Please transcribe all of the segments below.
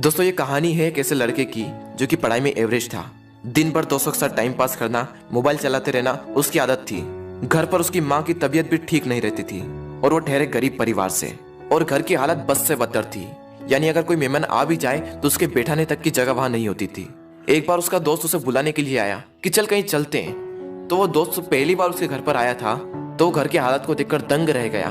दोस्तों ये कहानी है एक ऐसे लड़के की जो कि पढ़ाई में एवरेज था। दिन भर दोस्तों के साथ टाइम पास करना, मोबाइल चलाते रहना उसकी आदत थी। घर पर उसकी माँ की तबीयत भी ठीक नहीं रहती थी और वो ठहरे गरीब परिवार से, और घर की हालत बस से बदतर थी। यानी अगर कोई मेहमान आ भी जाए तो उसके बैठाने तक की जगह वहां नहीं होती थी। एक बार उसका दोस्त उसे बुलाने के लिए आया कि चल कहीं चलते हैं। तो वो दोस्त पहली बार उसके घर पर आया था तो घर की हालत को देखकर दंग रह गया।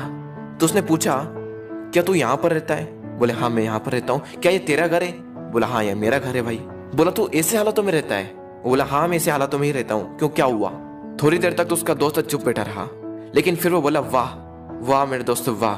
तो उसने पूछा, क्या तू यहाँ पर रहता है? बोले हाँ मैं यहाँ पर रहता हूँ। क्या ये तेरा घर है? बोला हाँ ये मेरा घर है भाई। बोला तू ऐसे हालातों में रहता है? वो बोला हाँ मैं ऐसे हालातों में ही रहता हूँ। क्यों, क्या हुआ? थोड़ी देर तक तो उसका दोस्त चुप बैठा रहा, लेकिन फिर वो बोला वाह वाह मेरे दोस्त वाह,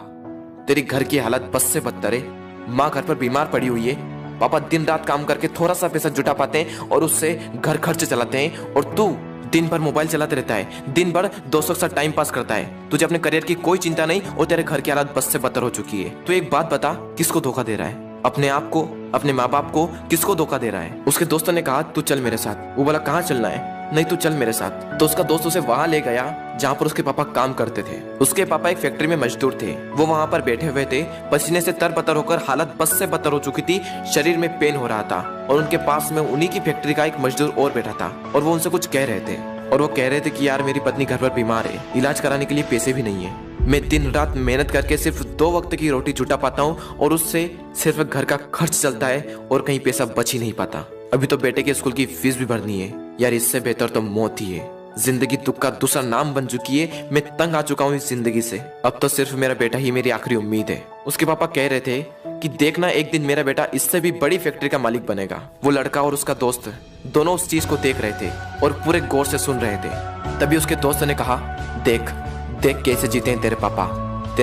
तेरी घर की हालत बस से बदतर है। माँ घर पर बीमार पड़ी हुई है, पापा दिन रात काम करके थोड़ा सा पैसा जुटा पाते हैं और उससे घर खर्च चलाते हैं, और तू दिन भर मोबाइल चलाते रहता है, दिन भर दोस्तों के साथ टाइम पास करता है। तुझे अपने करियर की कोई चिंता नहीं और तेरे घर की हालत बस से बदतर हो चुकी है। तो एक बात बता, किसको धोखा दे रहा है? अपने आप को, अपने माँ बाप को? किसको धोखा दे रहा है? उसके दोस्तों ने कहा तू चल मेरे साथ। वो बोला कहाँ चलना है? नहीं तू चल मेरे साथ। तो उसका दोस्त उसे वहां ले गया जहाँ पर उसके पापा काम करते थे। उसके पापा एक फैक्ट्री में मजदूर थे। वो वहां पर बैठे हुए थे, पसीने से तरबतर होकर हालत बस से बदतर हो चुकी थी, शरीर में पेन हो रहा था, और उनके पास में उन्हीं की फैक्ट्री का एक मजदूर और बैठा था और वो उनसे कुछ कह रहे थे। और वो कह रहे थे कि यार मेरी पत्नी घर पर बीमार है, इलाज कराने के लिए पैसे भी नहीं है। मैं दिन रात मेहनत करके सिर्फ 2 वक्त की रोटी जुटा पाता हूँ और उससे सिर्फ घर का खर्च चलता है और कहीं पैसा बच ही नहीं पाता। अभी तो बेटे के स्कूल की फीस भी भरनी है। यार इससे बेहतर तो मौत ही है। जिंदगी दुख का दूसरा नाम बन चुकी है। मैं तंग आ चुका हूँ इस जिंदगी से। अब तो सिर्फ मेरा बेटा ही मेरी आखिरी उम्मीद है। उसके पापा कह रहे थे कि देखना एक दिन मेरा बेटा इससे भी बड़ी फैक्ट्री का मालिक बनेगा। वो लड़का और उसका दोस्त दोनों उस चीज को देख रहे थे और पूरे गौर से सुन रहे थे। तभी उसके दोस्त ने कहा, देख देख कैसे जीते हैं तेरे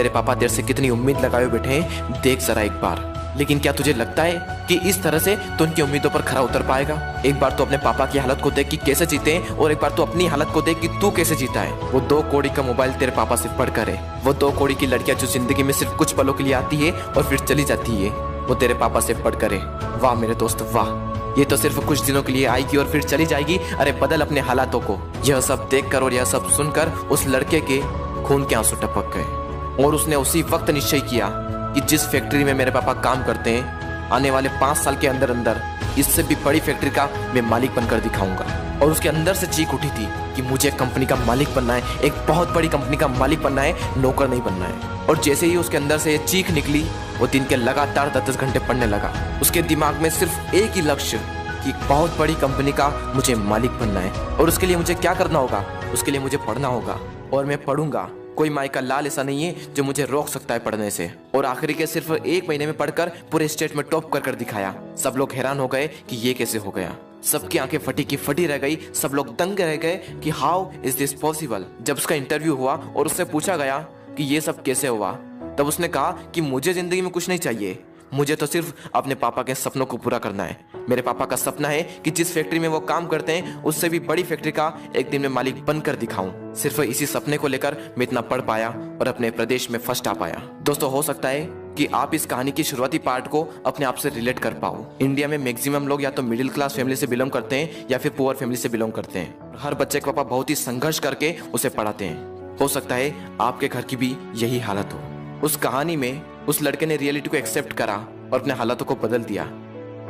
पापा तेरे से कितनी उम्मीद लगाए बैठे हैं, देख जरा एक बार। लेकिन क्या तुझे लगता है कि इस तरह से तो उनकी उम्मीदों पर खरा उतर पाएगा? एक बार तो अपने पापा की हालत को देख कि कैसे जीते हैं, और एक बार तो अपनी हालत को देख कि तू कैसे जीता है। वो 2 कौड़ी का मोबाइल तेरे पापा से पढ़कर है, वो 2 कौड़ी की लड़कियां जो जिंदगी में सिर्फ कुछ पलों के लिए आती है और फिर चली जाती है, वो तेरे पापा से पढ़कर है। वाह मेरे दोस्त वाह, ये तो सिर्फ कुछ दिनों के लिए आएगी और फिर चली जाएगी। अरे बदल अपने हालातों को। यह सब देखकर और यह सब सुनकर उस लड़के के खून के आंसू टपक गए, और उसने उसी वक्त निश्चय किया कि जिस फैक्ट्री में मेरे पापा काम करते हैं, आने वाले 5 साल के अंदर अंदर इससे भी बड़ी फैक्ट्री का मैं मालिक बनकर दिखाऊंगा। और उसके अंदर से चीख उठी थी कि मुझे कंपनी का मालिक बनना है, एक बहुत बड़ी कंपनी का मालिक बनना है, नौकर नहीं बनना है। और जैसे ही उसके अंदर से ये चीख निकली, वो दिन के लगातार 10-10 घंटे पढ़ने लगा। उसके दिमाग में सिर्फ एक ही लक्ष्य कि बहुत बड़ी कंपनी का मुझे मालिक बनना है। और उसके लिए मुझे क्या करना होगा? उसके लिए मुझे पढ़ना होगा, और मैं पढ़ूंगा। कोई माई का लाल ऐसा नहीं है जो मुझे रोक सकता है पढ़ने से। और आखिरी के सिर्फ 1 महीने में पढ़कर पूरे स्टेट में टॉप कर दिखाया। सब लोग हैरान हो गए कि ये कैसे हो गया। सबकी आंखें फटी की फटी रह गई। सब लोग दंग रह गए कि हाउ इज दिस पॉसिबल। जब उसका इंटरव्यू हुआ और उससे पूछा गया कि ये सब कैसे हुआ, तब उसने कहा कि मुझे जिंदगी में कुछ नहीं चाहिए, मुझे तो सिर्फ अपने पापा के सपनों को पूरा करना है। मेरे पापा का सपना है कि जिस फैक्ट्री में वो काम करते हैं उससे भी बड़ी फैक्ट्री का एक दिन में मालिक बनकर दिखाऊं। सिर्फ इसी सपने को लेकर मैं इतना पढ़ पाया और अपने प्रदेश में फर्स्ट आ पाया। दोस्तों हो सकता है कि आप इस कहानी की शुरुआती पार्ट को अपने आप से रिलेट कर पाओ। इंडिया में मैक्सिमम लोग या तो मिडिल क्लास फैमिली से बिलोंग करते हैं या फिर पुअर फैमिली से बिलोंग करते हैं। हर बच्चे के पापा बहुत ही संघर्ष करके उसे पढ़ाते हैं। हो सकता है आपके घर की भी यही हालत हो। उस कहानी में उस लड़के ने रियलिटी को एक्सेप्ट करा और अपने हालातों को बदल दिया।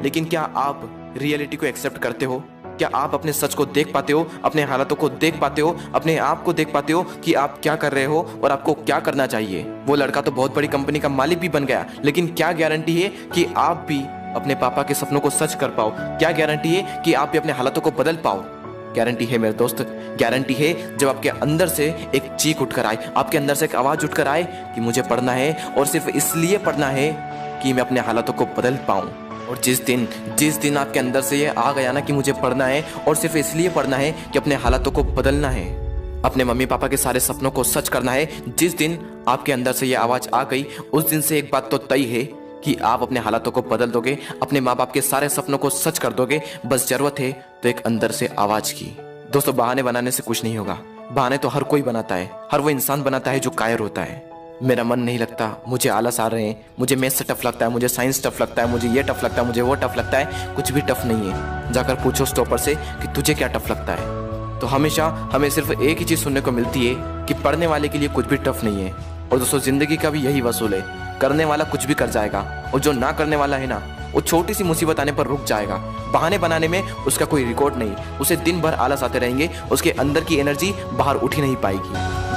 लेकिन क्या आप रियलिटी को एक्सेप्ट करते हो? क्या आप अपने सच को देख पाते हो, अपने हालातों को देख पाते हो, अपने आप को देख पाते हो कि आप क्या कर रहे हो और आपको क्या करना चाहिए? वो लड़का तो बहुत बड़ी कंपनी का मालिक भी बन गया, लेकिन क्या गारंटी है कि आप भी अपने पापा के सपनों को सच कर पाओ? क्या गारंटी है कि आप भी अपने हालातों को बदल पाओ? गारंटी है मेरे दोस्त, गारंटी है जब आपके अंदर से एक चीख उठकर आए, आपके अंदर से एक आवाज उठकर आए कि मुझे पढ़ना है, और सिर्फ इसलिए पढ़ना है कि मैं अपने हालातों को बदल पाऊं। और जिस दिन आपके अंदर से ये आ गया ना कि मुझे पढ़ना है और सिर्फ इसलिए पढ़ना है कि अपने हालातों को बदलना है, अपने मम्मी पापा के सारे सपनों को सच करना है, जिस दिन आपके अंदर से ये आवाज आ गई, उस दिन से एक बात तो तय है कि आप अपने हालातों को बदल दोगे, अपने माँ बाप के सारे सपनों को सच कर दोगे। बस जरूरत है तो एक अंदर से आवाज की। दोस्तों बहाने बनाने से कुछ नहीं होगा। बहाने तो हर कोई बनाता है, हर वो इंसान बनाता है जो कायर होता है। मेरा मन नहीं लगता, मुझे आलस आ रहे हैं, मुझे मैथ्स टफ लगता है, मुझे साइंस टफ लगता है, मुझे ये टफ लगता है, मुझे वो टफ लगता है। कुछ भी टफ नहीं है। जाकर पूछो स्टॉपर से कि तुझे क्या टफ लगता है, तो हमेशा हमें सिर्फ एक ही चीज सुनने को मिलती है कि पढ़ने वाले के लिए कुछ भी टफ नहीं है। और दोस्तों जिंदगी का भी यही वसूल है, करने वाला कुछ भी कर जाएगा, और जो ना करने वाला है ना, वो छोटी सी मुसीबत आने पर रुक जाएगा। बहाने बनाने में उसका कोई रिकॉर्ड नहीं, उसे दिन भर आलस आते रहेंगे, उसके अंदर की एनर्जी बाहर उठ ही नहीं पाएगी।